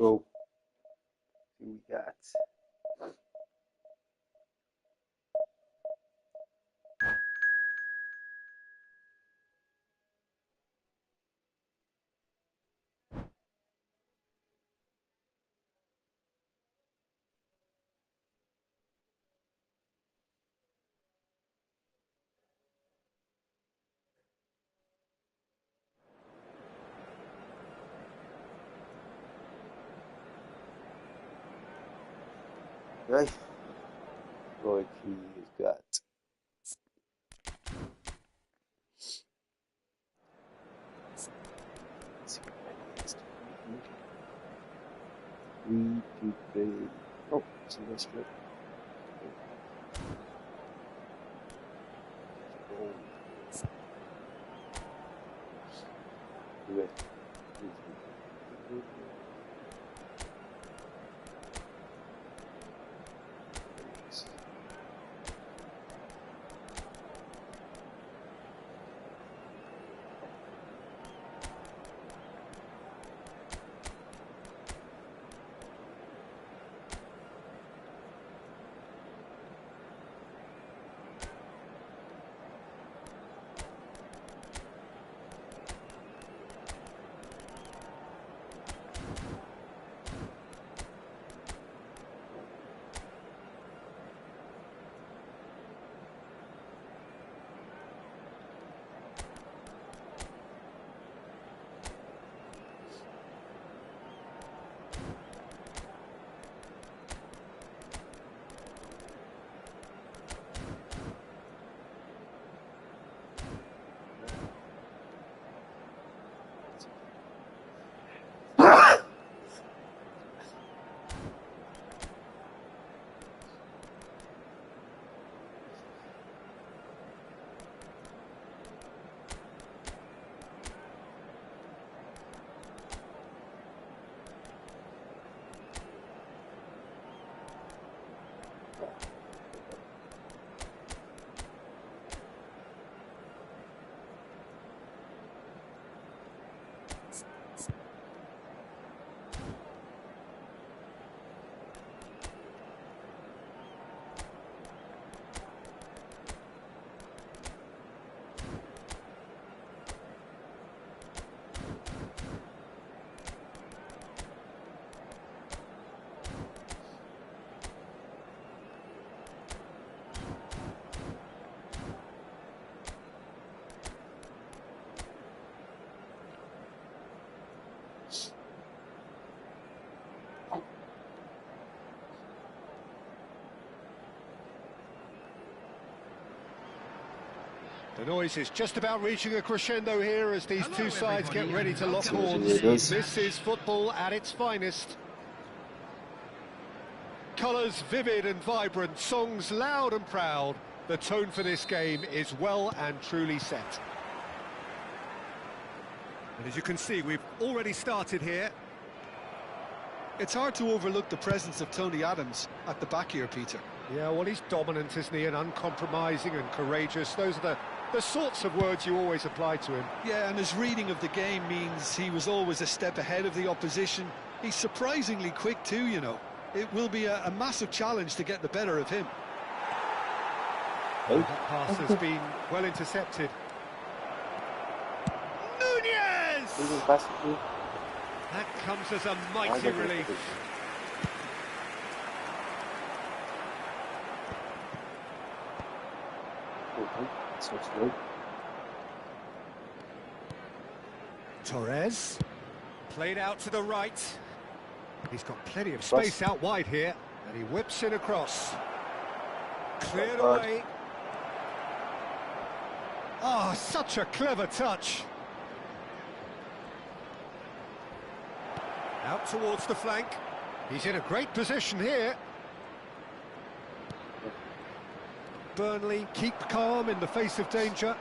go. Who we got? Right. Like he has got. Let's see what that is. 3, 2, 3. Oh, see that strip. Do it. The noise is just about reaching a crescendo here as these two sides get ready to lock horns. This is football at its finest. Colours vivid and vibrant, songs loud and proud. The tone for this game is well and truly set. And as you can see, we've already started here. It's hard to overlook the presence of Tony Adams at the back here, Peter. Yeah, well, he's dominant, isn't he, and uncompromising and courageous. Those are the sorts of words you always apply to him. Yeah, and his reading of the game means he was always a step ahead of the opposition. He's surprisingly quick too, you know. It will be a massive challenge to get the better of him. That pass has been well intercepted. Nunez! That comes as a mighty relief. Torres, played out to the right. He's got plenty of space out wide here, and he whips it across. Cleared away. Oh, such a clever touch. Out towards the flank. He's in a great position here. Burnley keep calm in the face of danger.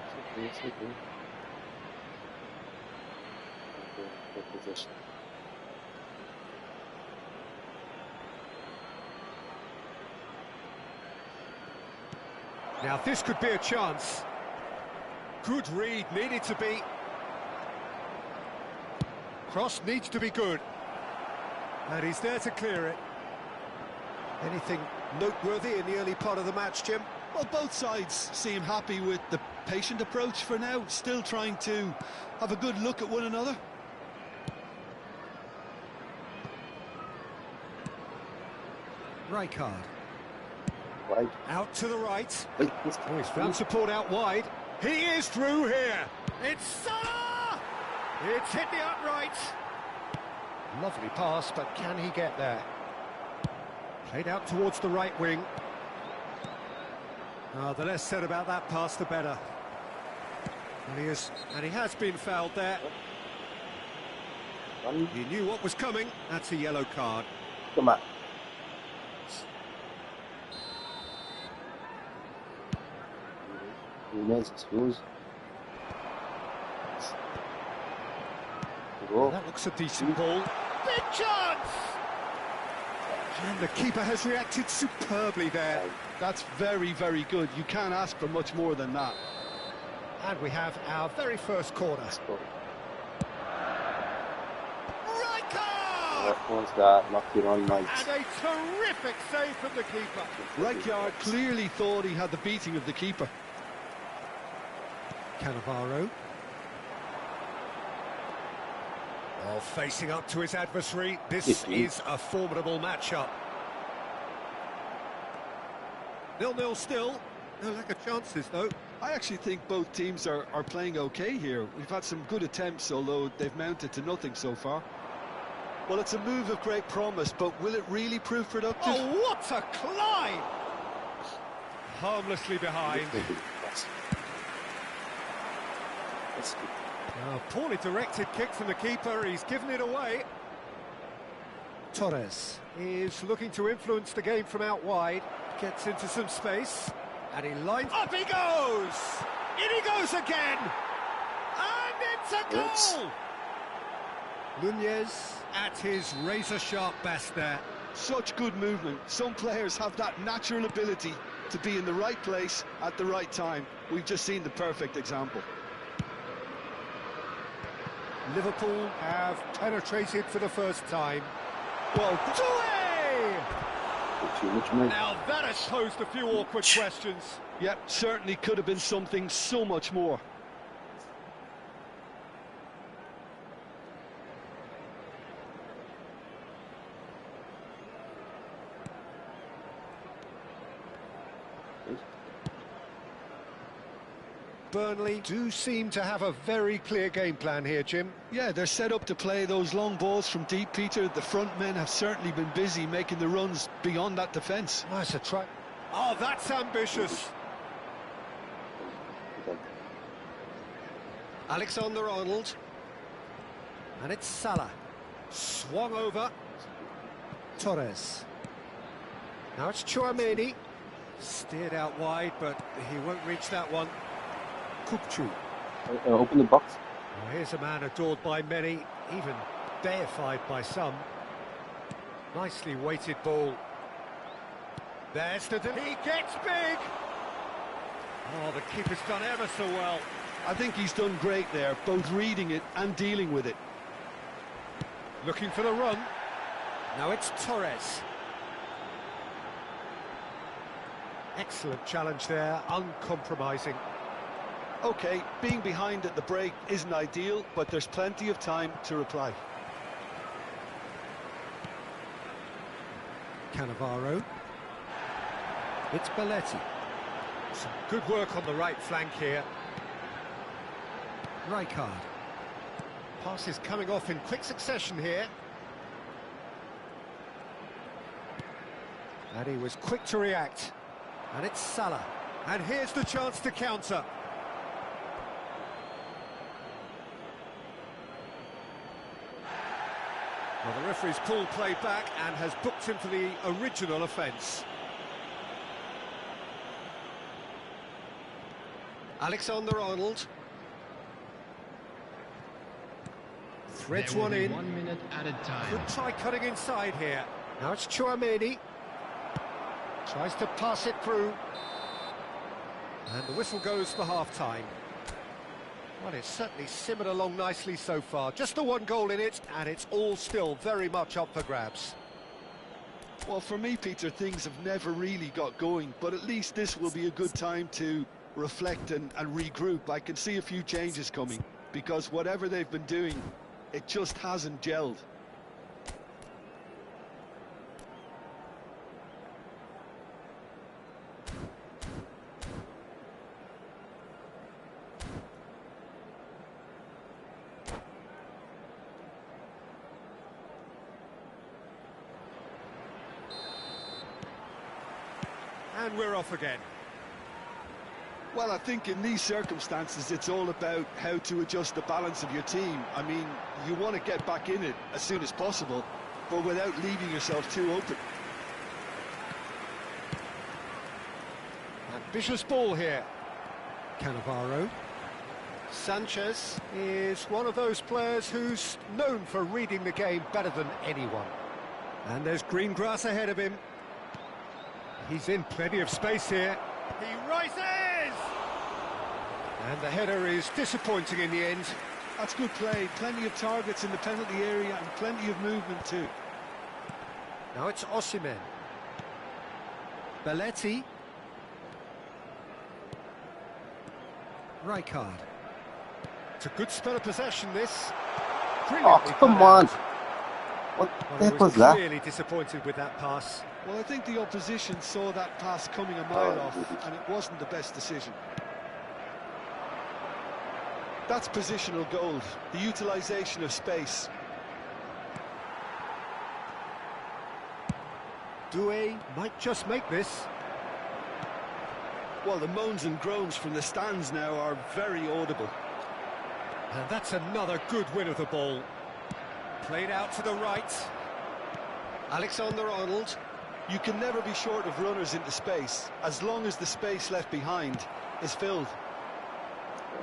Now this could be a chance. Good read, needed to be. Cross needs to be good. And he's there to clear it. Anything noteworthy in the early part of the match, Jim? Well, both sides seem happy with the patient approach for now, still trying to have a good look at one another. Rijkaard. Right. Out to the right. Hey, Oh, he's found support out wide. He is through here. It's Salah! It's hit the upright. Lovely pass, but can he get there? Played out towards the right wing. The less said about that pass, the better. And he has been fouled there. He knew what was coming. That's a yellow card. Come on. Remains exposed. That looks a decent ball. Big chance! And the keeper has reacted superbly there. That's very, very good. You can't ask for much more than that. And we have our very first corner. Rijkaard! What's that? Knocked it on night. And a terrific save from the keeper. Rijkaard clearly thought he had the beating of the keeper. Cannavaro. Oh, facing up to his adversary. This is a formidable matchup. 0-0 still. No lack of chances, though. I actually think both teams are playing okay here. We've had some good attempts, although they've mounted to nothing so far. Well, it's a move of great promise, but will it really prove productive? Oh, what a climb! Harmlessly behind. Poorly directed kick from the keeper. He's given it away. Torres is looking to influence the game from out wide. Gets into some space. And he lines... Up he goes! In he goes again! And it's a goal! Nunez at his razor-sharp best there. Such good movement. Some players have that natural ability to be in the right place at the right time. We've just seen the perfect example. Liverpool have penetrated for the first time. Well, Doué! Now that has posed a few awkward questions. Yep, certainly could have been something so much more. Burnley do seem to have a very clear game plan here, Jim. Yeah, they're set up to play those long balls from deep, Peter. The front men have certainly been busy making the runs beyond that defence. Nice a try. Oh, that's ambitious. Alexander-Arnold. And it's Salah. Swung over. Torres. Now it's Tchouaméni. Steered out wide, but he won't reach that one. Kupchu. Open the box. Well, here's a man adored by many, even deified by some. Nicely weighted ball. There's the... He gets big! Oh, the keeper's done ever so well. I think he's done great there, both reading it and dealing with it. Looking for the run. Now it's Torres. Excellent challenge there, uncompromising. OK, being behind at the break isn't ideal, but there's plenty of time to reply. Cannavaro. It's Belletti. Some good work on the right flank here. Rijkaard. Passes coming off in quick succession here. And he was quick to react. And it's Salah. And here's the chance to counter. Well, the referee's pulled play back and has booked him for the original offence. Alexander-Arnold. Threads one in. 1 minute added time. Could try cutting inside here. Now it's Tchouaméni. Tries to pass it through. And the whistle goes for half-time. Well, it's certainly simmered along nicely so far. Just the one goal in it, and it's all still very much up for grabs. Well, for me, Peter, things have never really got going, but at least this will be a good time to reflect and regroup. I can see a few changes coming, because whatever they've been doing, it just hasn't gelled. And we're off again. Well, I think in these circumstances, it's all about how to adjust the balance of your team. I mean, you want to get back in it as soon as possible, but without leaving yourself too open. Ambitious ball here. Cannavaro. Sanchez is one of those players who's known for reading the game better than anyone. And there's green grass ahead of him. He's in plenty of space here. He rises! And the header is disappointing in the end. That's good play. Plenty of targets in the penalty area and plenty of movement too. Now it's Osimhen. Belletti. Rijkaard. It's a good spell of possession, this. Oh, come on. What the heck was that? Clearly disappointed with that pass. Well, I think the opposition saw that pass coming a mile off, and it wasn't the best decision. That's positional gold, the utilisation of space. Doué might just make this. Well, the moans and groans from the stands now are very audible. And that's another good win of the ball. Played out to the right. Alexander-Arnold. You can never be short of runners into space, as long as the space left behind is filled.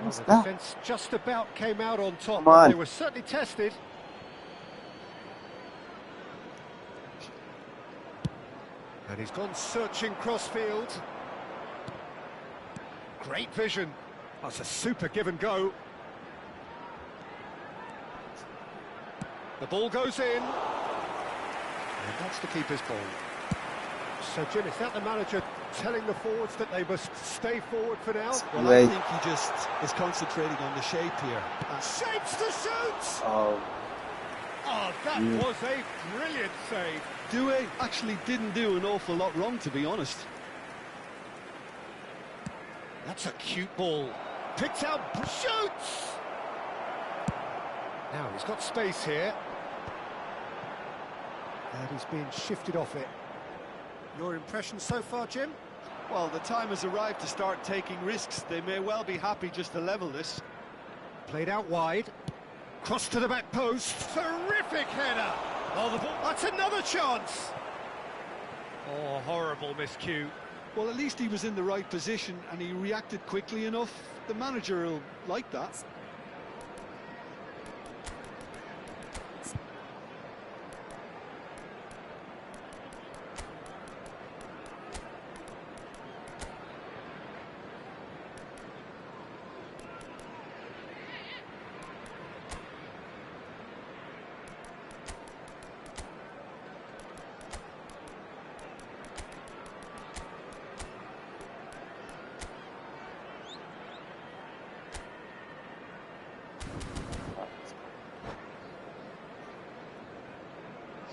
Well, the defence just about came out on top, Come on. They were certainly tested. And he's gone searching crossfield. Great vision. That's a super give and go. The ball goes in. And that's the keeper's ball. So, Jim, is that the manager telling the forwards that they must stay forward for now? Well, I think he just is concentrating on the shape here. Shapes to shoot! Oh, That was a brilliant save. Doué actually didn't do an awful lot wrong, to be honest. That's a cute ball. Picked out, shoots! Now he's got space here. And he's being shifted off it. Your impression so far, Jim? Well, the time has arrived to start taking risks. They may well be happy just to level this. Played out wide. Cross to the back post. Terrific header! Oh, the ball. That's another chance! Oh, horrible miscue. Well, at least he was in the right position and he reacted quickly enough. The manager will like that.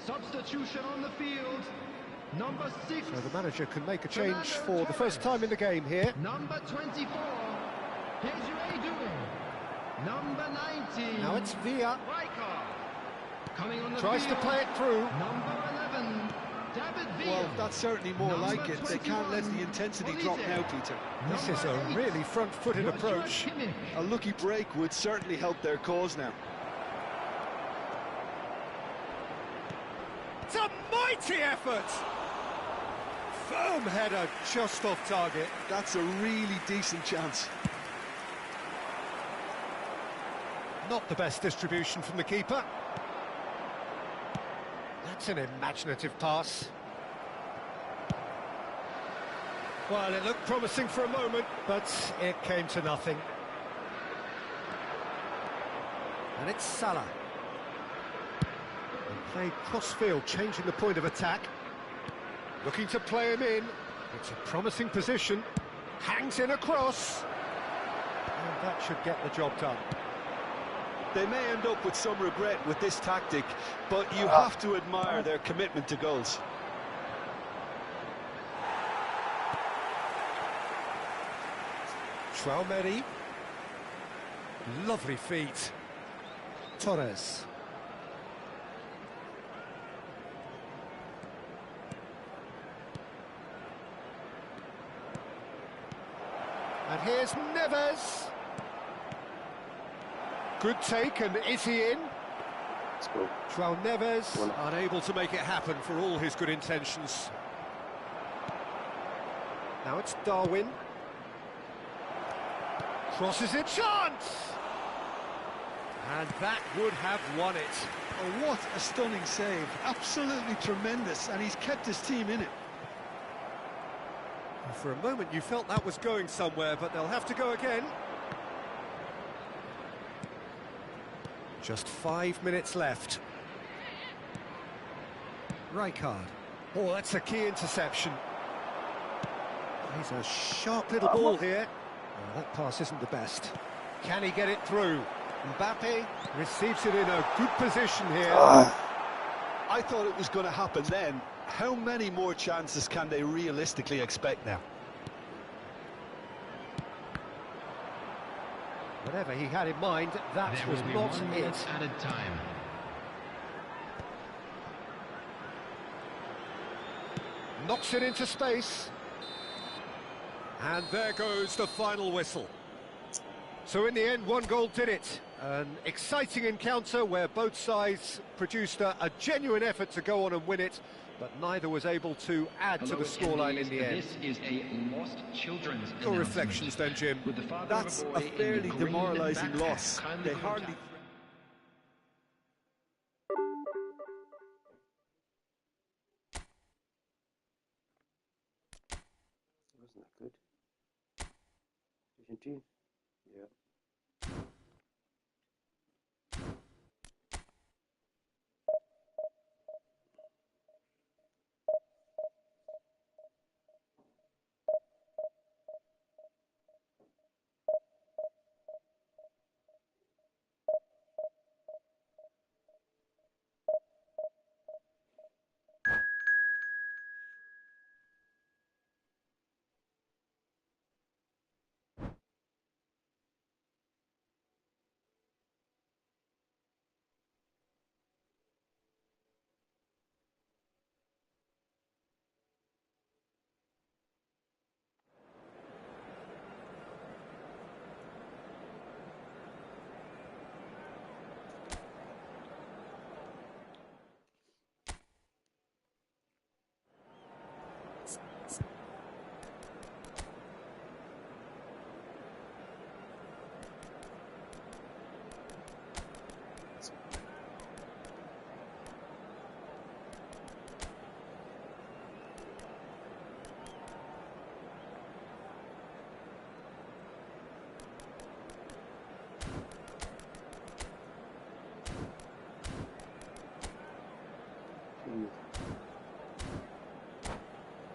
Substitution on the field. Number 6. So the manager can make a change for the first time in the game here. Number 24. Desiree Doué. Number 19. Now it's Villa. Rijkaard. Coming on the Tries to field. play it through. Number 11. David Villa. Well, that's certainly more Number like it. They can't let the intensity drop now, Peter. This is a really front-footed approach. A lucky break would certainly help their cause now. It's a mighty effort! Firm header just off target. That's a really decent chance. Not the best distribution from the keeper. That's an imaginative pass. Well, it looked promising for a moment, but it came to nothing. And it's Salah. And played cross-field, changing the point of attack. Looking to play him in. It's a promising position. Hangs in a cross. And that should get the job done. They may end up with some regret with this tactic, but you have to admire their commitment to goals. Traumeri. Lovely feet. Torres. And here's Neves. Good take, and is he in? Let's go. João Neves, unable to make it happen for all his good intentions. Now it's Darwin. Crosses it, chance! And that would have won it. Oh, what a stunning save. Absolutely tremendous, and he's kept his team in it. For a moment you felt that was going somewhere, but they'll have to go again. Just 5 minutes left. Rijkaard. Oh, that's a key interception. He's a sharp little ball here. Oh, that pass isn't the best. Can he get it through? Mbappe receives it in a good position here. I thought it was going to happen then. How many more chances can they realistically expect now? Whatever he had in mind, that There was will be not 1 it. minute added time. Knocks it into space. And there goes the final whistle. So in the end, 1 goal did it. An exciting encounter where both sides produced a genuine effort to go on and win it, but neither was able to add to the scoreline in the end. This is a lost children's Your announcement. reflections then, Jim? With the father That's of a boy in the fairly green demoralising backpack loss. kindly They hardly... contact- Wasn't that good? Argentine? Yeah.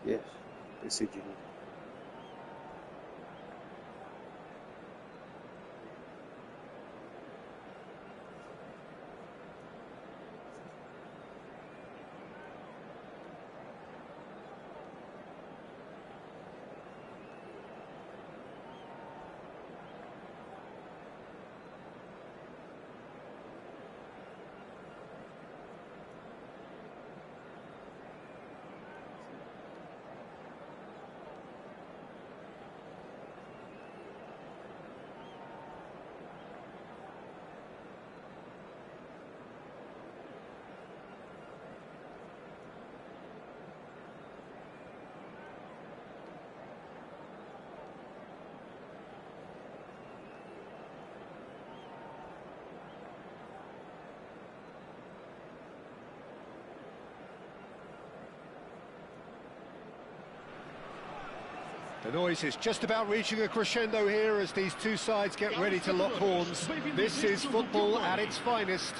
Yes, they said you need. The noise is just about reaching a crescendo here as these two sides get ready to lock horns. This is football at its finest.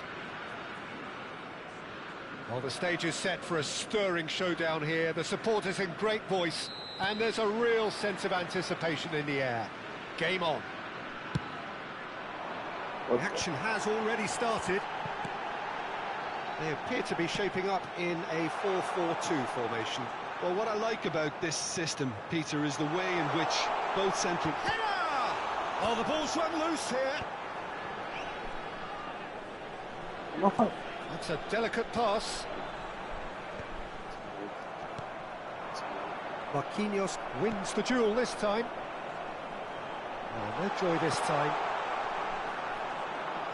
Well, the stage is set for a stirring showdown here. The supporters in great voice, and there's a real sense of anticipation in the air. Game on. The action has already started. They appear to be shaping up in a 4-4-2 formation. Well, what I like about this system, Peter, is the way in which both central... Header! Oh, the ball's run loose here. That's a delicate pass. Marquinhos wins the duel this time. Oh, no joy this time.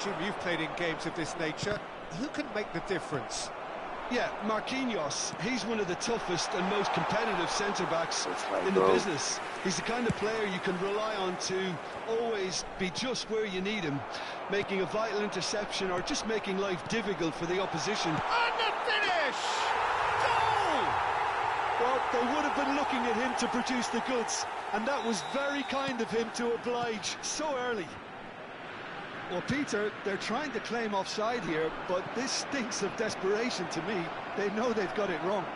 Jim, you've played in games of this nature. Who can make the difference? Yeah, Marquinhos, he's one of the toughest and most competitive centre-backs in the business. He's the kind of player you can rely on to always be just where you need him, making a vital interception or just making life difficult for the opposition. And the finish! Goal! Well, they would have been looking at him to produce the goods, and that was very kind of him to oblige so early. Well, Peter, they're trying to claim offside here, but this stinks of desperation to me. They know they've got it wrong.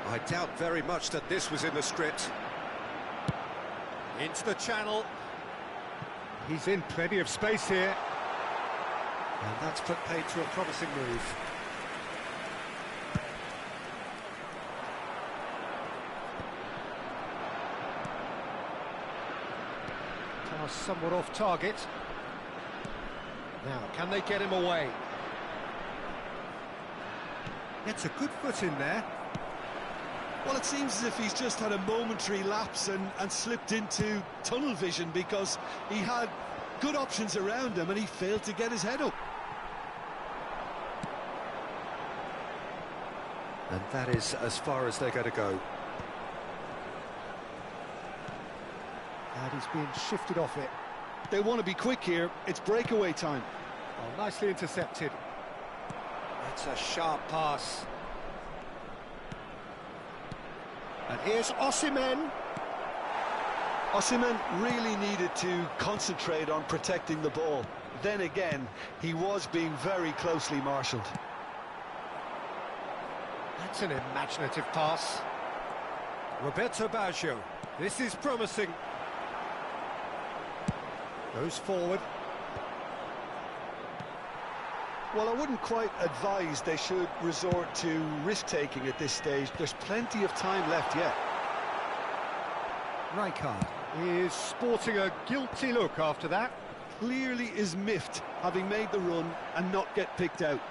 I doubt very much that this was in the script. Into the channel. He's in plenty of space here. And that's put paid to a promising move. Somewhat off target. Now, can they get him away? Gets a good foot in there. Well, it seems as if he's just had a momentary lapse and slipped into tunnel vision because he had good options around him and he failed to get his head up. And that is as far as they're going to go. And he's being shifted off it. They want to be quick here. It's breakaway time. Oh, nicely intercepted. It's a sharp pass. And here's Osimhen. Osimhen really needed to concentrate on protecting the ball. Then again, he was being very closely marshalled. That's an imaginative pass. Roberto Baggio. This is promising. Goes forward. Well, I wouldn't quite advise they should resort to risk-taking at this stage. There's plenty of time left yet. Rijkaard is sporting a guilty look after that. Clearly is miffed, having made the run and not get picked out.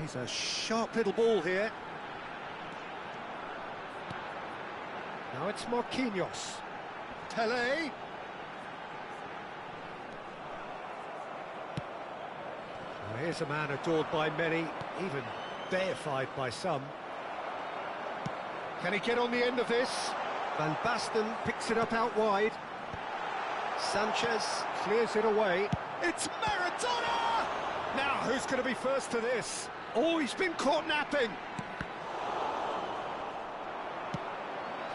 He's a sharp little ball here. Now it's Marquinhos. Tele. Well, here's a man adored by many, even deified by some. Can he get on the end of this? Van Basten picks it up out wide. Sanchez clears it away. It's Maradona! Now, who's going to be first to this? Oh, he's been caught napping.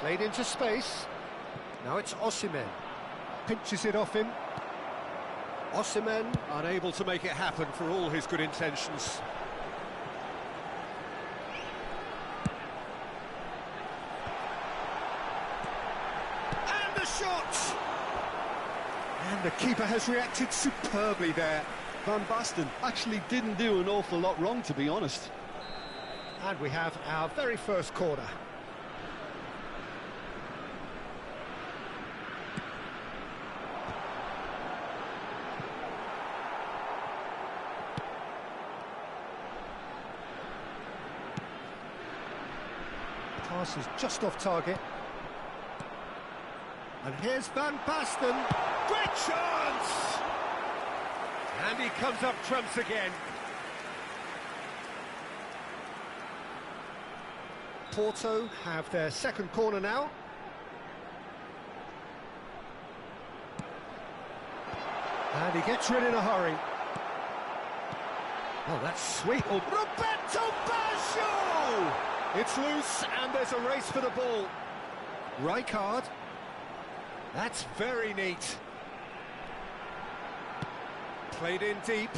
Played into space. Now it's Osimhen. Pinches it off him. Osimhen unable to make it happen for all his good intentions. And the shot! And the keeper has reacted superbly there. Van Basten actually didn't do an awful lot wrong, to be honest. And we have our very first corner. Pass is just off target. And here's Van Basten. Great chance! And he comes up trumps again. Porto have their second corner now. And he gets rid in a hurry. Oh, that's sweet. Oh, Roberto Baggio! It's loose, and there's a race for the ball. Rijkaard. That's very neat. Played in deep.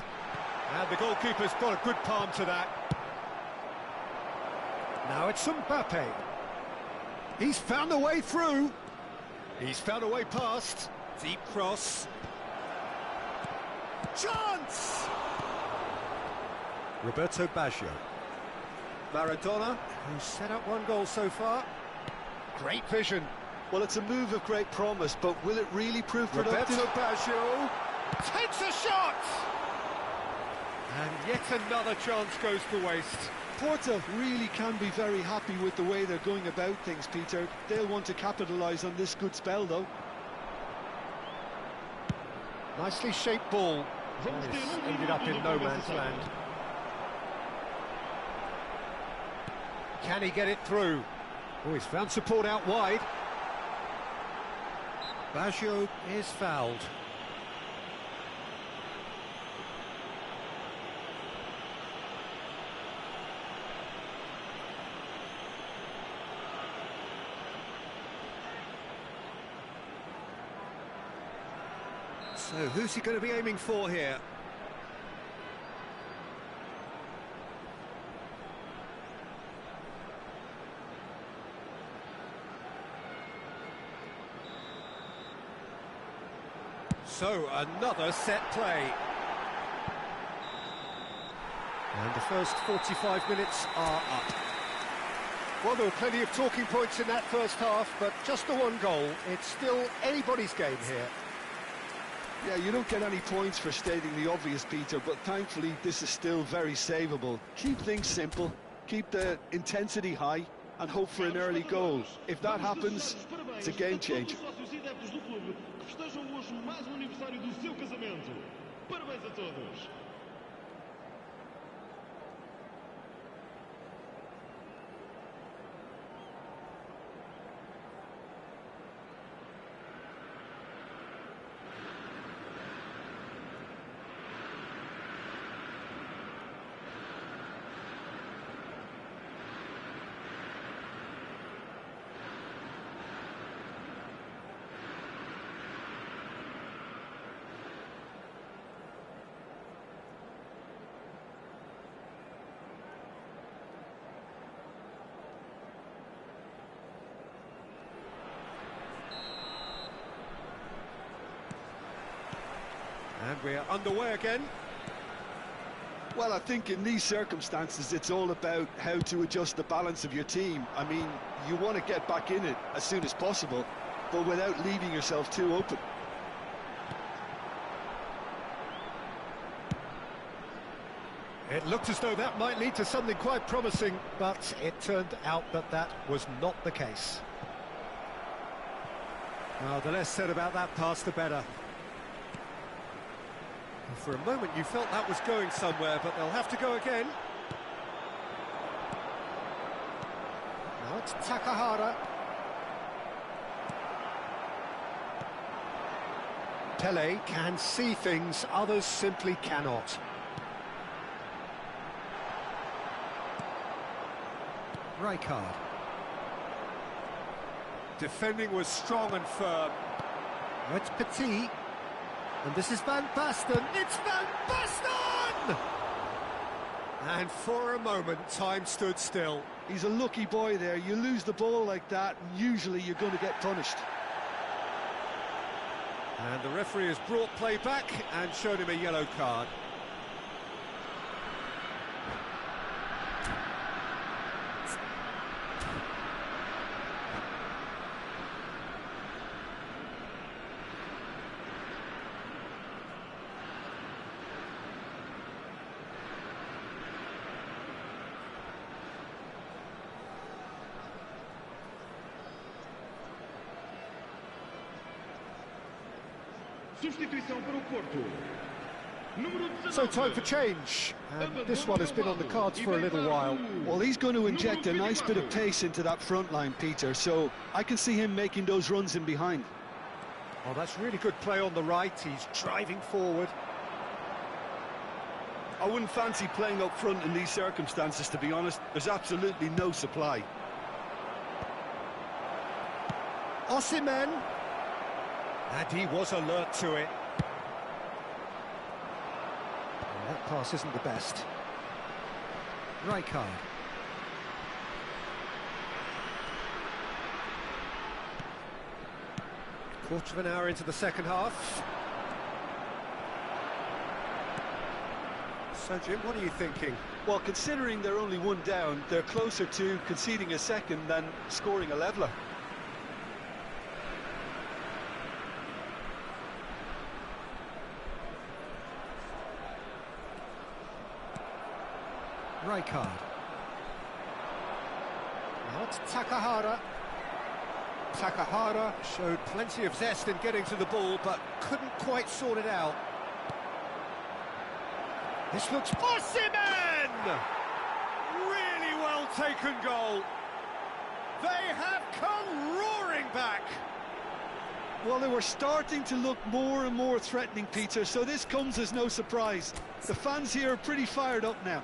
And the goalkeeper's got a good palm to that. Now it's Mbappe. He's found a way through. He's found a way past. Deep cross. Chance! Roberto Baggio. Maradona, who's set up one goal so far. Great vision. Well, it's a move of great promise, but will it really prove productive? Roberto Baggio takes a shot! And yet another chance goes to waste. Porto really can be very happy with the way they're going about things, Peter. They'll want to capitalise on this good spell, though. Nicely shaped ball. It's ended up in no man's land. Can he get it through? Oh, he's found support out wide. Baggio is fouled. So, who's he going to be aiming for here? So, another set play. And the first 45 minutes are up. Well, there were plenty of talking points in that first half, but just the one goal. It's still anybody's game here. Yeah, you don't get any points for stating the obvious, Peter, but thankfully this is still very savable. Keep things simple, keep the intensity high, and hope for an early goal. If that happens, it's a game changer. And we're underway again. Well, I think in these circumstances, it's all about how to adjust the balance of your team. I mean, you want to get back in it as soon as possible, but without leaving yourself too open. It looked as though that might lead to something quite promising, but it turned out that that was not the case. Well, the less said about that pass, the better. For a moment you felt that was going somewhere, but they'll have to go again. Now it's Takahara. Pele can see things others simply cannot. Rijkaard. Defending was strong and firm. Now it's Petit. And this is Van Basten. It's Van Basten! And for a moment, time stood still. He's a lucky boy there. You lose the ball like that, and usually you're going to get punished. And the referee has brought play back and shown him a yellow card. So time for change, and this one has been on the cards for a little while. Well, he's going to inject a nice bit of pace into that front line, Peter, so I can see him making those runs in behind. Oh, that's really good play on the right. He's driving forward. I wouldn't fancy playing up front in these circumstances, to be honest. There's absolutely no supply. Osimhen. And he was alert to it. And that pass isn't the best. Rijkaard. Quarter of an hour into the second half. So, Jim, what are you thinking? Well, considering they're only one down, they're closer to conceding a second than scoring a leveller. Rijkaard. Now it's Takahara. Takahara showed plenty of zest in getting to the ball, but couldn't quite sort it out. This looks... Osimhen! Really well taken goal. They have come roaring back. Well, they were starting to look more and more threatening, Peter, so this comes as no surprise. The fans here are pretty fired up now.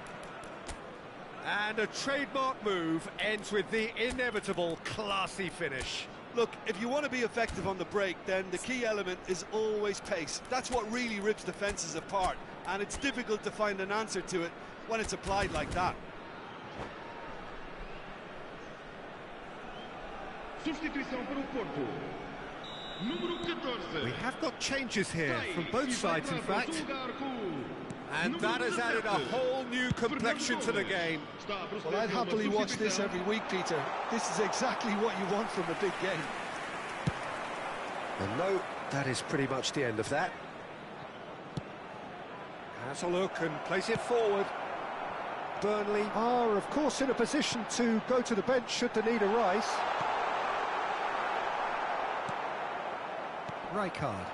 And a trademark move ends with the inevitable classy finish. Look, if you want to be effective on the break, then the key element is always pace. That's what really rips defences apart, and it's difficult to find an answer to it when it's applied like that. Substituição para o Porto. Número 14. We have got changes here from both sides, in fact. And that has added a whole new complexion to the game. Well, I'd happily watch this every week, Peter. This is exactly what you want from a big game. And no, that is pretty much the end of that. Has a look and plays it forward. Burnley are, of course, in a position to go to the bench should the need arise. Rijkaard.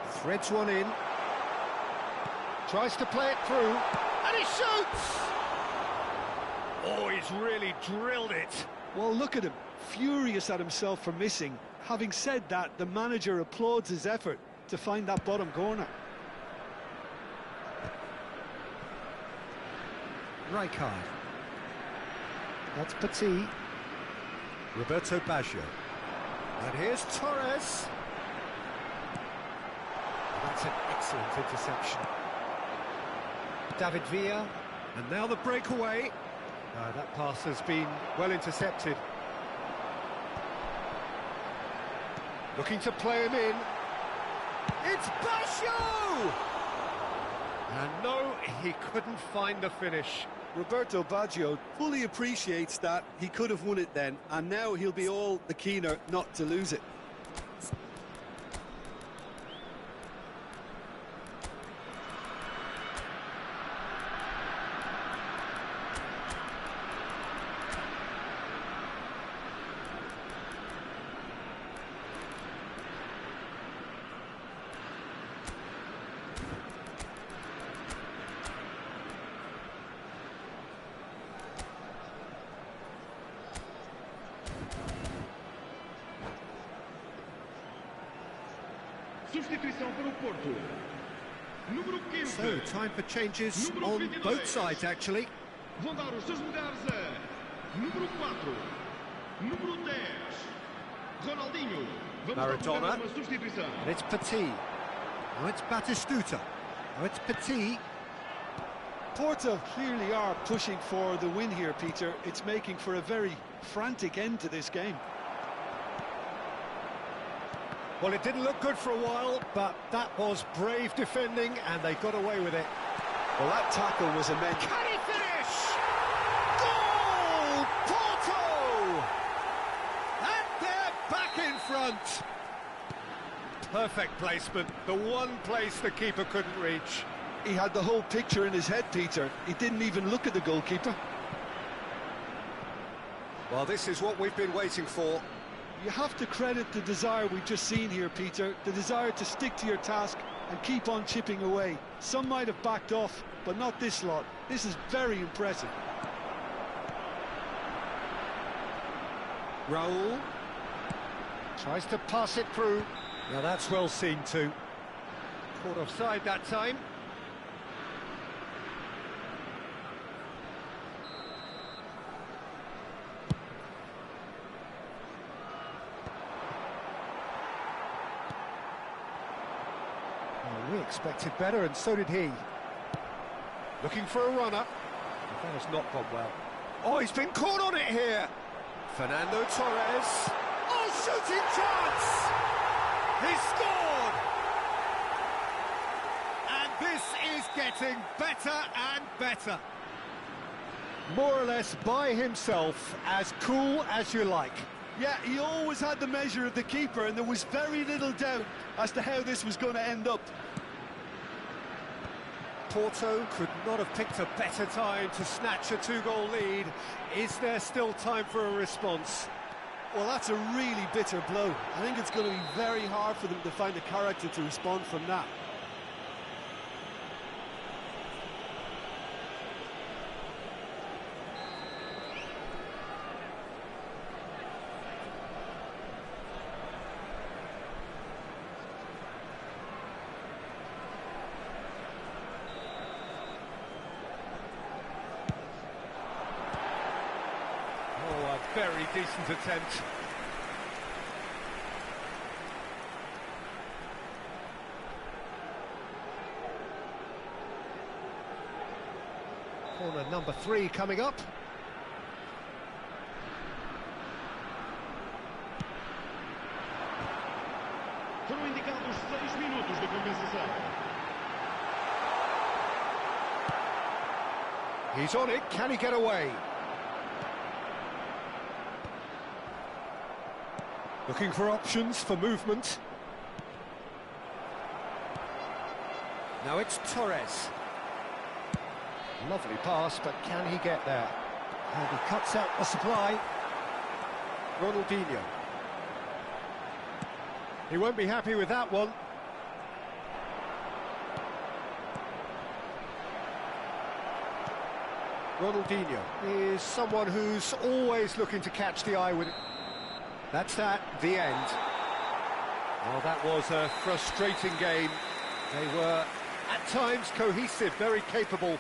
Threads one in. Tries to play it through, and he shoots! Oh, he's really drilled it. Well, look at him, furious at himself for missing. Having said that, the manager applauds his effort to find that bottom corner. Rijkaard. That's Petit. Roberto Baggio. And here's Torres. That's an excellent interception. David Villa, and now the breakaway. That pass has been well intercepted. Looking to play him in. It's Baggio! And no, he couldn't find the finish. Roberto Baggio fully appreciates that he could have won it then, and now he'll be all the keener not to lose it. Substituição para o Porto. Número 15. So, time for changes on both sides, actually. Vão dar os seus lugares a número 4, número 10, Ronaldinho. Vamos Maradona. uma substituição. And it's Petit. Now it's Batistuta. Now it's Petit. Porto clearly are pushing for the win here, Peter. It's making for a very frantic end to this game. Well, it didn't look good for a while, but that was brave defending, and they got away with it. Well, that tackle was immense. Can he finish? Goal! Porto! And they're back in front. Perfect placement, the one place the keeper couldn't reach. He had the whole picture in his head, Peter. He didn't even look at the goalkeeper. Well, this is what we've been waiting for. You have to credit the desire we've just seen here, Peter, the desire to stick to your task and keep on chipping away. Some might have backed off, but not this lot. This is very impressive. Raul tries to pass it through. Now that's well seen too. Caught offside that time. We expected better, and so did he. Looking for a runner. That has not gone well. Oh, he's been caught on it here. Fernando Torres. Oh, shooting chance! He scored! And this is getting better and better. More or less by himself, as cool as you like. Yeah, he always had the measure of the keeper, and there was very little doubt as to how this was going to end up. Porto could not have picked a better time to snatch a two-goal lead. Is there still time for a response? Well, that's a really bitter blow. I think it's going to be very hard for them to find the character to respond from that. Oh, a very decent attempt. Corner number 3 coming up. Foram indicados 6 minutos de compensação. He's on it, can he get away? Looking for options for movement. Now it's Torres. Lovely pass, but can he get there? And he cuts out the supply. Ronaldinho. He won't be happy with that one. Ronaldinho is someone who's always looking to catch the eye with it. That's the end. Well, that was a frustrating game. They were, at times, cohesive, very capable.